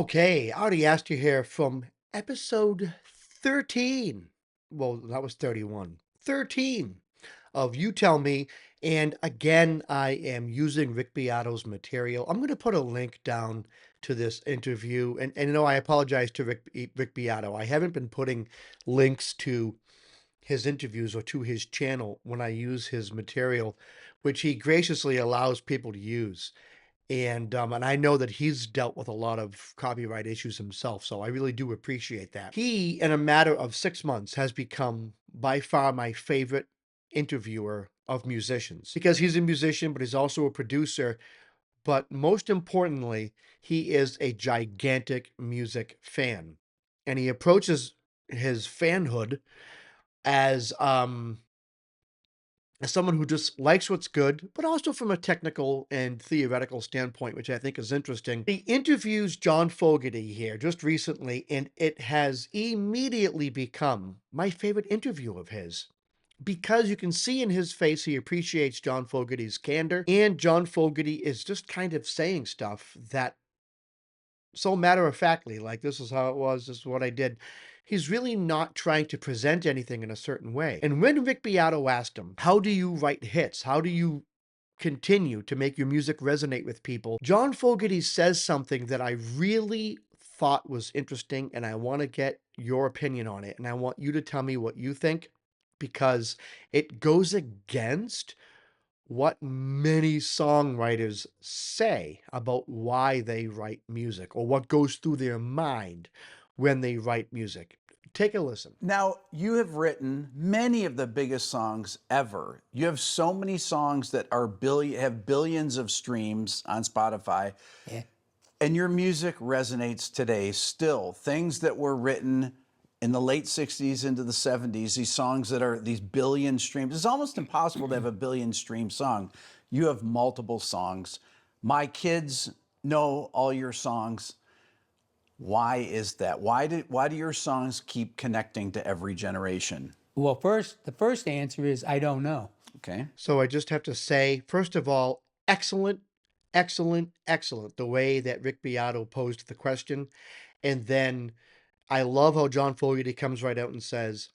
Okay, I already asked you here from episode 13. Well, that was 31. 13 of You Tell Me. And again, I am using Rick Beato's material. I'm going to put a link down to this interview. And I apologize to Rick Beato. I haven't been putting links to his interviews or to his channel when I use his material, which he graciously allows people to use. And I know that he's dealt with a lot of copyright issues himself, so I really do appreciate that. He, in a matter of 6 months, has become by far my favorite interviewer of musicians because he's a musician, but he's also a producer. But most importantly, he is a gigantic music fan, and he approaches his fanhood as someone who just likes what's good, but also from a technical and theoretical standpoint, which I think is interesting. He interviews John Fogerty here just recently, and it has immediately become my favorite interview of his because you can see in his face he appreciates John Fogerty's candor, and John Fogerty is just kind of saying stuff that so matter of factly, like this is how it was, this is what I did. He's really not trying to present anything in a certain way. And when Rick Beato asked him, how do you write hits? How do you continue to make your music resonate with people? John Fogerty says something that I really thought was interesting, and I want to get your opinion on it. And I want you to tell me what you think because it goes against what many songwriters say about why they write music or what goes through their mind when they write music. Take a listen. Now, you have written many of the biggest songs ever. You have so many songs that are have billions of streams on Spotify. Yeah. And your music resonates today still. Things that were written in the late 60s into the 70s, these songs that are these billion streams. It's almost impossible to have a billion stream song. You have multiple songs. My kids know all your songs. Why is that? Why do your songs keep connecting to every generation? Well, the first answer is I don't know. Okay. So I just have to say, first of all, excellent, excellent, excellent, the way that Rick Beato posed the question. And then I love how John Fogerty comes right out and says,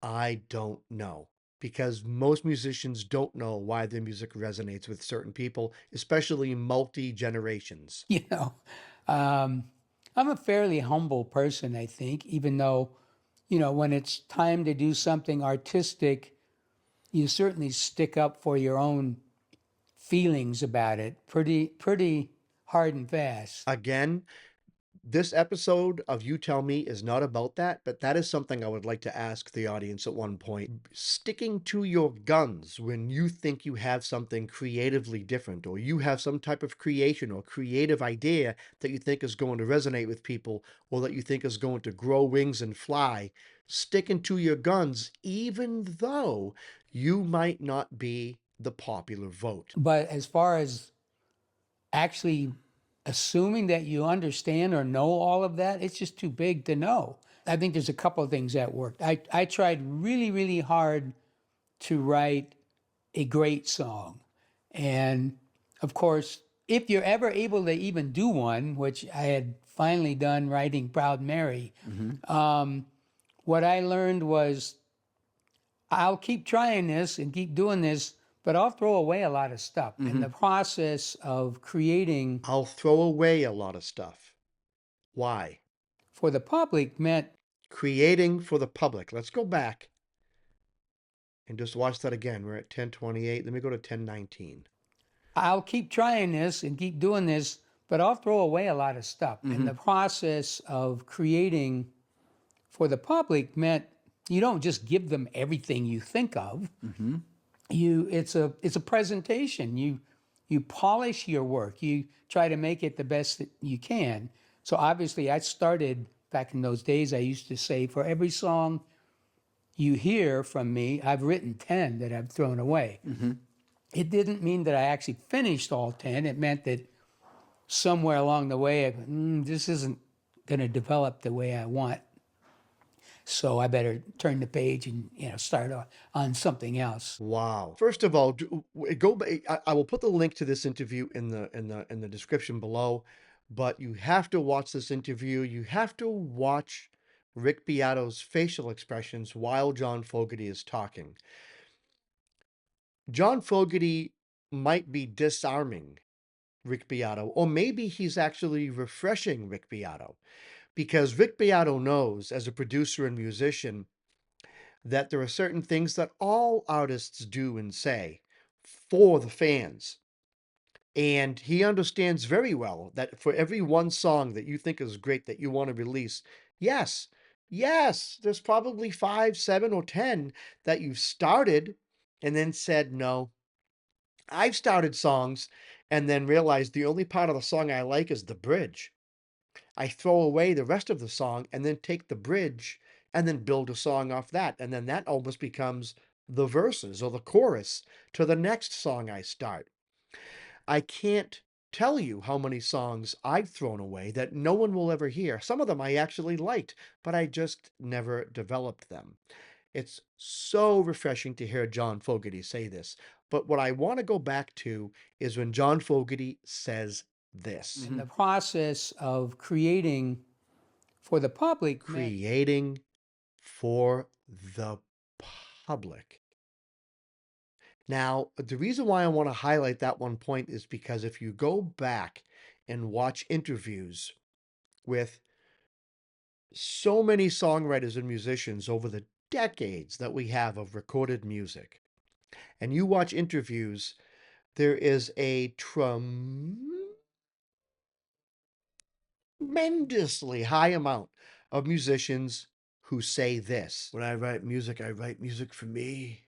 I don't know. Because most musicians don't know why their music resonates with certain people, especially multi generations. You know, um, I'm a fairly humble person, I think, even though, when it's time to do something artistic, you certainly stick up for your own feelings about it pretty hard and fast. Again, this episode of You Tell Me is not about that, but that is something I would like to ask the audience at one point. Sticking to your guns when you think you have something creatively different, or you have some type of creation or creative idea that you think is going to resonate with people, or that you think is going to grow wings and fly, sticking to your guns, even though you might not be the popular vote. But as far as actually assuming that you understand or know all of that, it's just too big to know. I think there's a couple of things that worked. I tried really, really hard to write a great song. And of course, if you're ever able to even do one, which I had finally done writing Proud Mary, what I learned was I'll keep trying this and keep doing this, but I'll throw away a lot of stuff. In the process of creating I'll throw away a lot of stuff. Why? for the public meant Creating for the public. Let's go back and just watch that again. We're at 10:28. Let me go to 10:19. I'll keep trying this and keep doing this, but I'll throw away a lot of stuff. In the process of creating for the public meant you don't just give them everything you think of. It's a presentation. You polish your work. You try to make it the best that you can. So obviously I started back in those days. I used to say for every song you hear from me, I've written 10 that I've thrown away. It didn't mean that I actually finished all 10. It meant that somewhere along the way, this isn't going to develop the way I want. So I better turn the page and start on something else. Wow. First of all, go. I will put the link to this interview in the description below. but you have to watch this interview. You have to watch Rick Beato's facial expressions while John Fogerty is talking. John Fogerty might be disarming Rick Beato, or maybe he's actually refreshing Rick Beato, because Rick Beato knows, as a producer and musician, that there are certain things that all artists do and say for the fans. And he understands very well that for every one song that you think is great that you want to release, yes, yes, there's probably 5, 7, or 10 that you've started and then said, no. I've started songs and then realized the only part of the song I like is the bridge. I throw away the rest of the song and then take the bridge and then build a song off that. And then that almost becomes the verses or the chorus to the next song I start. I can't tell you how many songs I've thrown away that no one will ever hear. Some of them I actually liked, but I just never developed them. It's so refreshing to hear John Fogerty say this. But what I want to go back to is when John Fogerty says this. And the process of creating for the public meant Creating for the public. Now, the reason why I want to highlight that one point is because if you go back and watch interviews with so many songwriters and musicians over the decades that we have of recorded music, and you watch interviews, there is a tremendously high amount of musicians who say this: when I write music for me.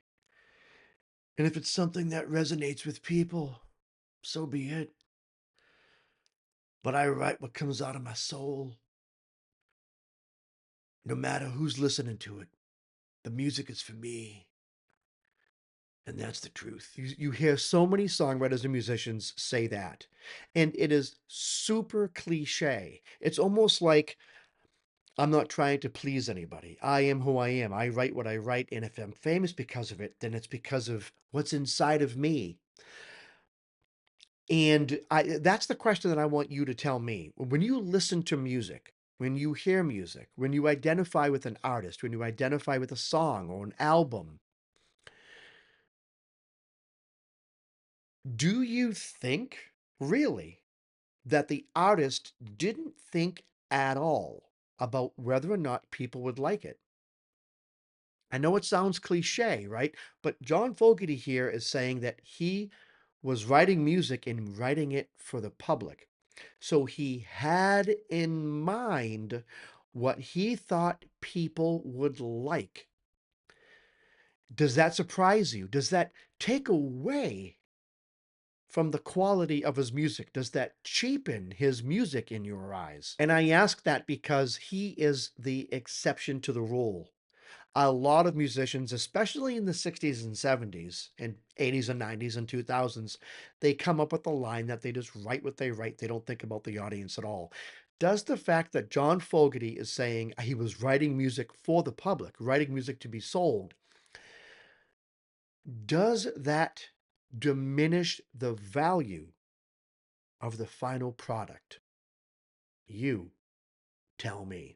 And if it's something that resonates with people, so be it. But I write what comes out of my soul, no matter who's listening to it. The music is for me. And that's the truth. You hear so many songwriters and musicians say that. And it is super cliche. It's almost like, I'm not trying to please anybody. I am who I am. I write what I write. And if I'm famous because of it, then it's because of what's inside of me. And that's the question that I want you to tell me. When you listen to music, when you hear music, when you identify with an artist, when you identify with a song or an album, do you think really that the artist didn't think at all about whether or not people would like it? I know it sounds cliche, right? But John Fogerty here is saying that he was writing music and writing it for the public. So he had in mind what he thought people would like. Does that surprise you? Does that take away from the quality of his music? Does that cheapen his music in your eyes? And I ask that because he is the exception to the rule. A lot of musicians, especially in the 60s and 70s and 80s and 90s and 2000s, they come up with a line that they just write what they write. They don't think about the audience at all. Does the fact that John Fogerty is saying he was writing music for the public, writing music to be sold, does that diminish the value of the final product? You tell me.